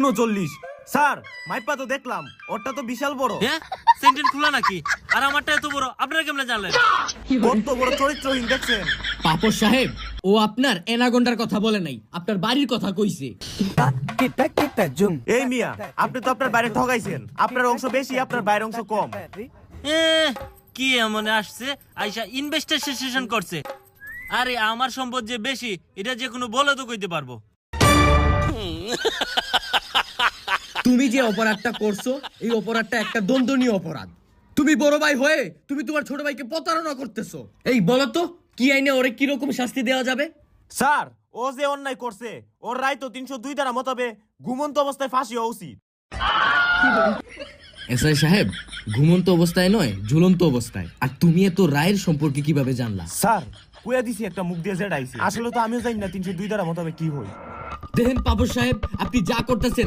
39। Sir মাইপা তো দেখলাম, ওরটা তো বিশাল বড়। হ্যাঁ সেন্টেন্স খোলা নাকি? আর আমারটা এত বড়, আপনারা কেমনে জানলেন? কত বড় চরিত্রহীন দেখছেন। পাপড় সাহেব, ও আপনার এনাগন্ডার কথা বলে নাই, আপনার বাড়ির কথা কইছে। এই মিয়া, আপনি তো আপনার বাইরে ঠগাইছেন। আপনার অংশ বেশি, আপনার বাইরের অংশ কম। কি এমন আসছে আইসা ইনভেস্টিগেশন করছে? আরে আমার সম্পদ যে বেশি, এটা যে কোনো বলে তো কইতে পারবো। তুমি যে অপরাধটা করছো, এই অপরাধটা একটা দণ্ডনীয় অপরাধ। তুমি বড় ভাই হয়ে তুমি তোমার ছোট ভাইকে প্রতারণা করতেছো। এই বলো তো, কি আইনে ওরে কি রকম শাস্তি দেওয়া যাবে? স্যার, ও যে অন্যায় করছে, ওর রায় তো 302 ধারা মোতাবেক ঘুমন্ত অবস্থায় ফাঁসি হওয়া উচিত। এসআই সাহেব, ঘুমন্ত অবস্থায় নয়, ঝুলন্ত অবস্থায়। আর তুমি এত রায়ের সম্পর্কে কিভাবে জানলা? স্যার কুয়া দিছি একটা মুখ দিয়ে জেডাইছি। আসলে তো আমিও জানি না 302 ধারা মোতাবেক কি হয়। দেখেন পাপড় সাহেব, আপনি যা করতেছেন